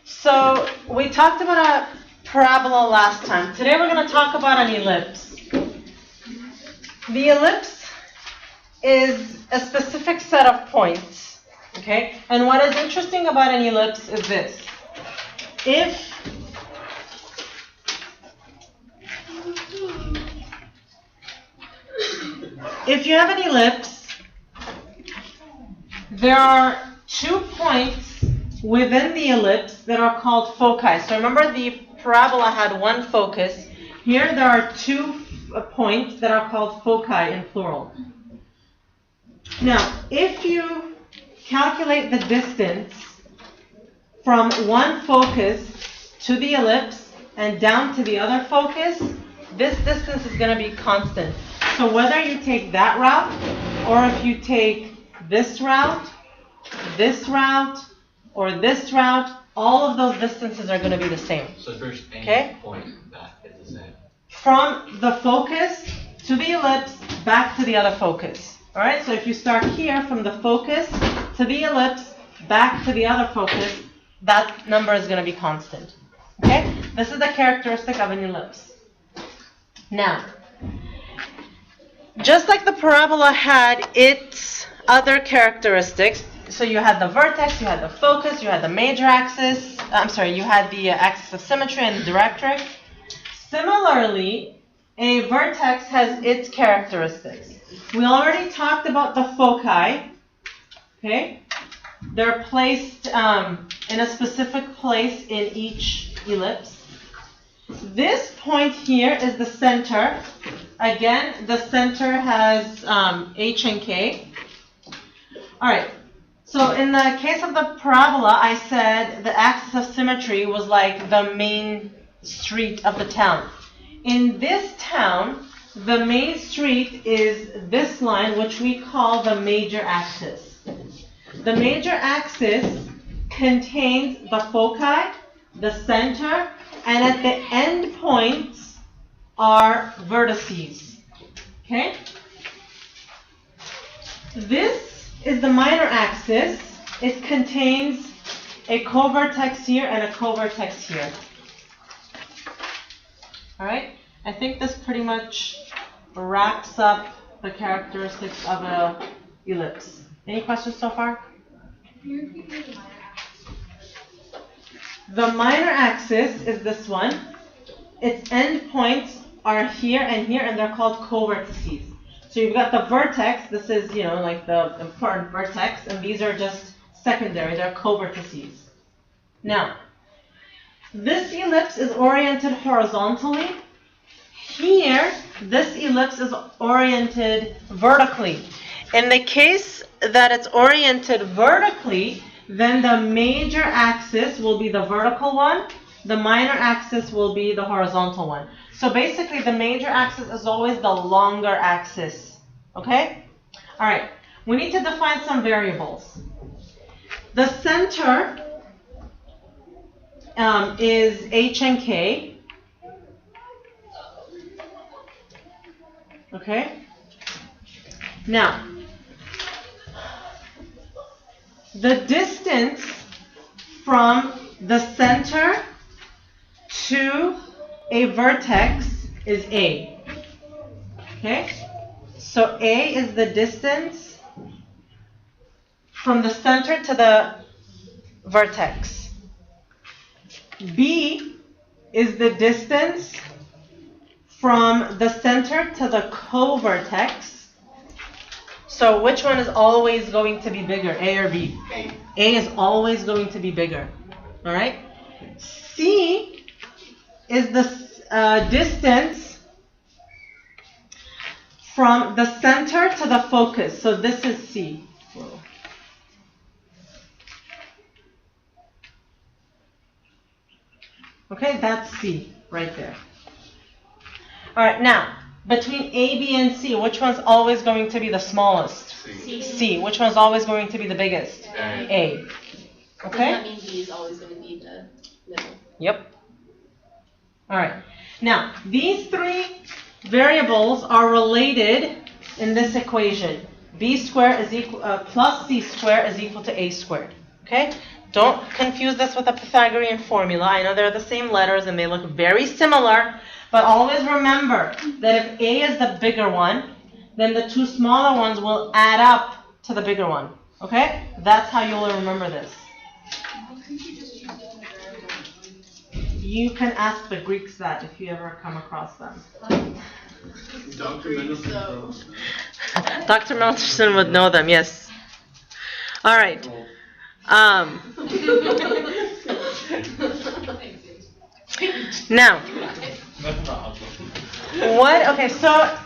So we talked about a parabola last time. Today we're going to talk about an ellipse. The ellipse is a specific set of points, okay? And what is interesting about an ellipse is this. If you have an ellipse, there are 2 points within the ellipse that are called foci. So remember, the parabola had one focus. Here there are 2 points that are called foci in plural. Now, if you calculate the distance from one focus to the ellipse and down to the other focus, this distance is going to be constant. So whether you take that route, or if you take this route, or this route, all of those distances are going to be the same. So first any point back is the same. From the focus to the ellipse, back to the other focus. All right, so if you start here from the focus to the ellipse, back to the other focus, that number is going to be constant. Okay, this is the characteristic of an ellipse. Now, just like the parabola had its other characteristics, so you had the vertex, you had the focus, you had the major axis, you had the axis of symmetry and the directrix. Similarly, a vertex has its characteristics. We already talked about the foci, okay? They're placed in a specific place in each ellipse. This point here is the center. Again, the center has H and K. All right. So in the case of the parabola, I said the axis of symmetry was like the main street of the town. In this town, the main street is this line, which we call the major axis. The major axis contains the foci, the center, and at the end points are vertices. Okay? This is the minor axis. It contains a covertex here and a covertex here. All right? I think this pretty much wraps up the characteristics of an ellipse. Any questions so far? The minor axis is this one. Its end points are here, and they're called covertices. So you've got the vertex. This is, like the important vertex, and these are just secondary. They're covertices. Now, this ellipse is oriented horizontally. Here, this ellipse is oriented vertically. In the case that it's oriented vertically, then the major axis will be the vertical one. The minor axis will be the horizontal one. So basically, the major axis is always the longer axis. Okay? All right. We need to define some variables. The center is H and K. Okay? Now, the distance from the center to a vertex is A. Okay? So A is the distance from the center to the vertex. B is the distance from the center to the covertex. So which one is always going to be bigger, A or B? A. A is always going to be bigger. All right? C is the distance from the center to the focus. So this is C. Whoa. Okay, that's C right there. All right, now, between A, B, and C, which one's always going to be the smallest? C. C. Which one's always going to be the biggest? A. Okay? That means B is always going to be the middle. Yep. All right. Now, these 3 variables are related in this equation. B squared is equal plus C squared is equal to A squared. Okay? Don't confuse this with a Pythagorean formula. I know they're the same letters and they look very similar, but always remember that if A is the bigger one, then the two smaller ones will add up to the bigger one. Okay? That's how you'll remember this. You can ask the Greeks that if you ever come across them. Dr. Mendelsohn. Dr. Melcherson would know them, yes. All right. Now, so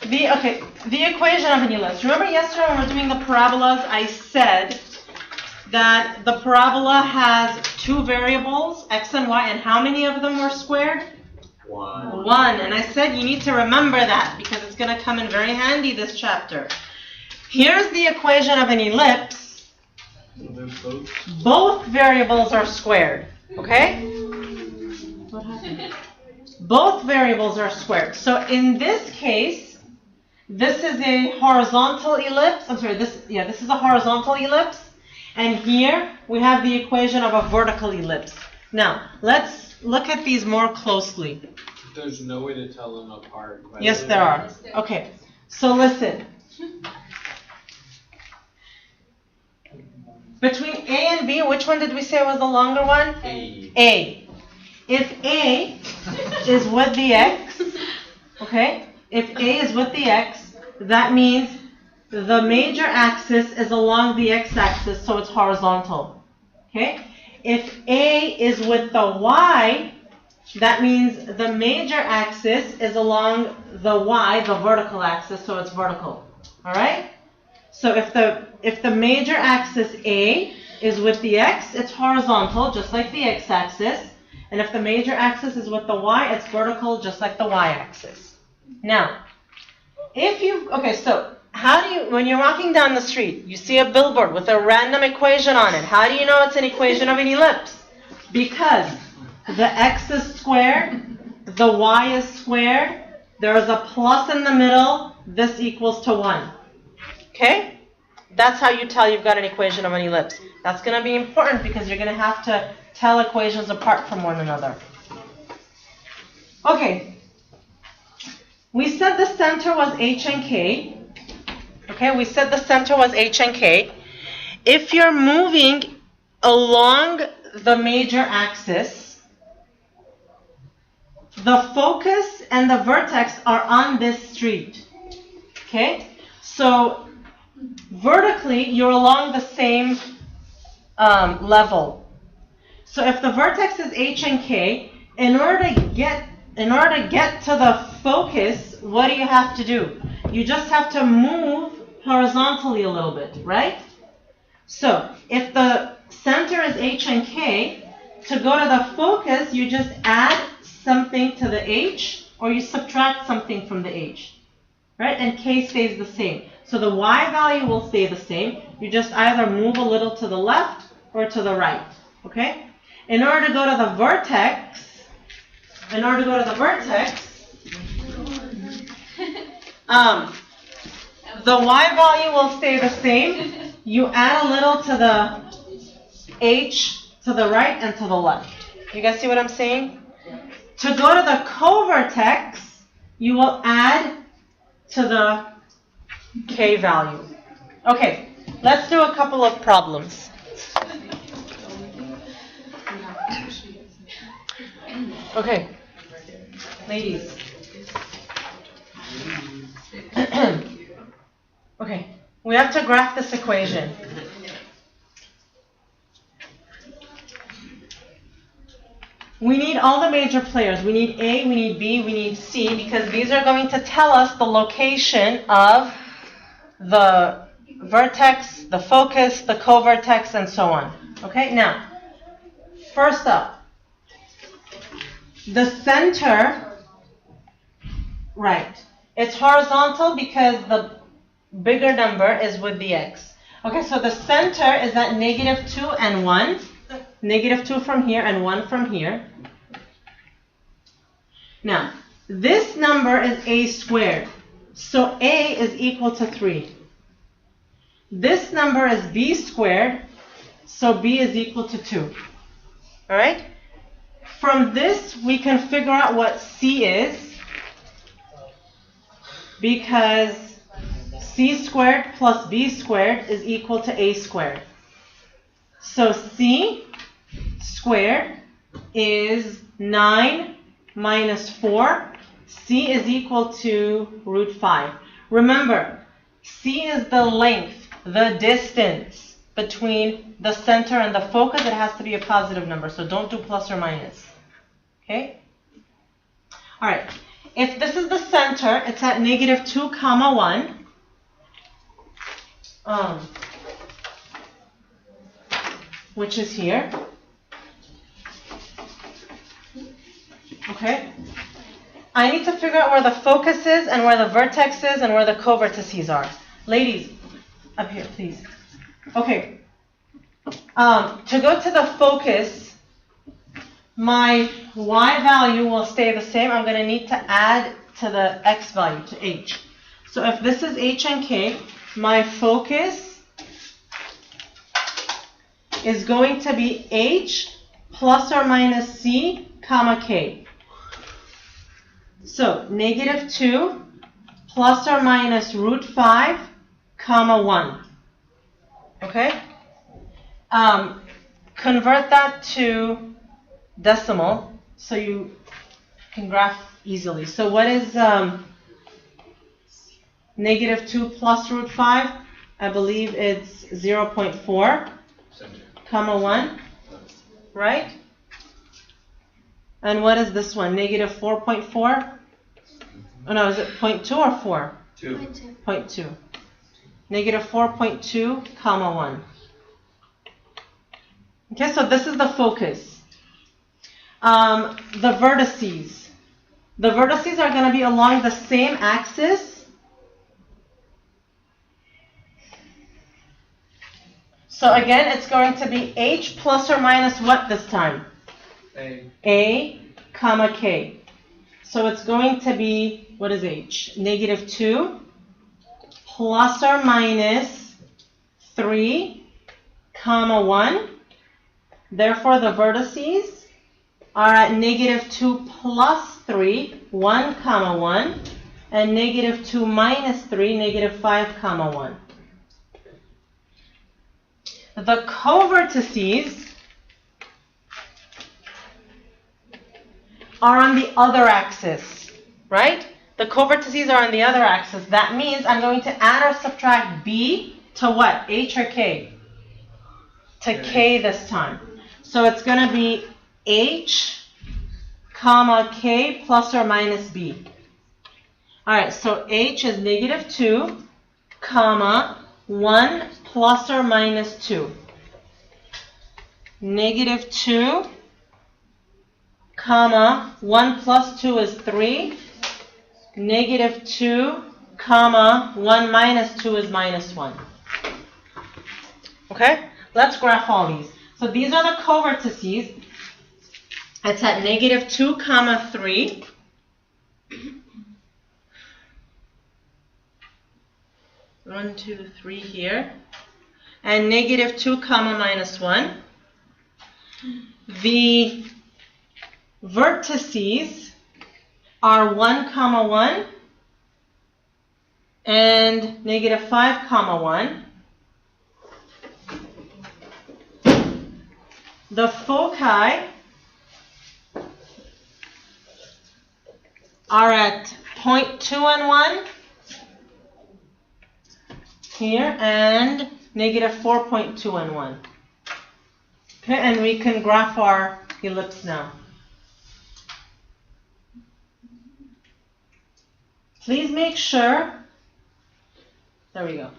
the equation of an ellipse. Remember yesterday when we were doing the parabolas, I said that the parabola has two variables, x and y, and how many of them were squared? One. And I said you need to remember that because it's going to come in very handy this chapter. Here's the equation of an ellipse. Both variables are squared. Okay? What happened? Both variables are squared. So in this case, this is a horizontal ellipse. This is a horizontal ellipse. And here we have the equation of a vertical ellipse. Now, let's look at these more closely. There's no way to tell them apart. Yes, there are. Okay, so listen. Between A and B, which one did we say was the longer one? A. If A is with the x, okay? If A is with the x, that means the major axis is along the x-axis, so it's horizontal. Okay? If A is with the y, that means the major axis is along the y, the vertical axis, so it's vertical. All right? So if the major axis A is with the x, it's horizontal, just like the x-axis. And if the major axis is with the y, it's vertical, just like the y-axis. Now, how do you, when you're walking down the street, you see a billboard with a random equation on it. How do you know it's an equation of an ellipse? Because the x is squared, the y is squared, there is a plus in the middle, this equals to 1. Okay? That's how you tell you've got an equation of an ellipse. That's going to be important because you're going to have to tell equations apart from one another. Okay. We said the center was h and k. Okay, we said the center was h and k. If you're moving along the major axis, the focus and the vertex are on this street. Okay? So vertically, you're along the same level. So if the vertex is h and k, in order to get to the focus, what do you have to do? You just have to move horizontally a little bit, right? So if the center is h and k, to go to the focus, you just add something to the h, or you subtract something from the h, right? And k stays the same. So the y value will stay the same. You just either move a little to the left or to the right, okay? In order to go to the vertex, the y value will stay the same. You add a little to the h to the right and to the left. You guys see what I'm saying? To go to the co-vertex, you will add to the k value. Okay, let's do a couple of problems. Okay, ladies. Okay, we have to graph this equation. We need all the major players. We need A, we need B, we need C, because these are going to tell us the location of the vertex, the focus, the co-vertex, and so on. Okay, now, first up, the center, right, it's horizontal because the bigger number is with the x. Okay, so the center is at -2 and 1. -2 from here and 1 from here. Now, this number is a squared. So a is equal to 3. This number is b squared. So B is equal to 2. All right? From this, we can figure out what C is, because C squared plus B squared is equal to A squared. So C squared is 9 minus 4. C is equal to root 5. Remember, C is the length, the distance between the center and the focus. It has to be a positive number, so don't do plus or minus. Okay? All right. If this is the center, it's at negative 2 comma 1. Which is here. Okay? I need to figure out where the focus is and where the vertex is and where the covertices are. Ladies, up here, please. Okay. To go to the focus, my y value will stay the same. I'm going to need to add to the x value, to h. So if this is h and k, my focus is going to be h plus or minus c comma k. So negative 2 plus or minus root 5 comma 1. Okay? Convert that to decimal so you can graph easily. So what is negative 2 plus root 5? I believe it's 0.4 comma 1, right? And what is this one? Negative 4.4? Oh no, is it 0.2 or 4? 2. 0.2. Negative 4.2 comma 1. Okay, so this is the focus. The vertices. The vertices are going to be along the same axis. So again, it's going to be h plus or minus what this time? A comma k. So it's going to be, what is h? Negative 2 plus or minus 3 comma 1. Therefore, the vertices are at negative 2 plus 3, 1 comma 1, and negative 2 minus 3, negative 5 comma 1. The covertices are on the other axis, right? The covertices are on the other axis. That means I'm going to add or subtract B to what? H or K? To K this time. So it's going to be H comma K plus or minus B. All right, so H is negative 2 comma 1 plus or minus 2. Negative 2 comma 1 plus 2 is 3. Negative 2 comma 1 minus 2 is minus 1. Okay, let's graph all these. So these are the covertices. It's at negative 2 comma 3. One, two, 3 here. And negative 2 comma minus 1. The vertices are 1 comma 1 and negative 5 comma 1. The foci are at 0.2 and 1 here and negative 4.2 and 1. Okay, and we can graph our ellipse now. Please make sure, there we go.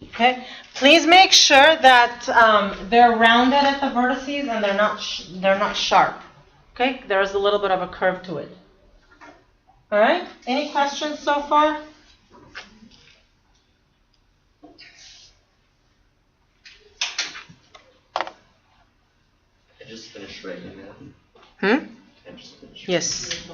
Okay, please make sure that they're rounded at the vertices and they're not sharp. Okay, there's a little bit of a curve to it. All right, any questions so far? I just finished writing that. Hmm? I just finished. Yes.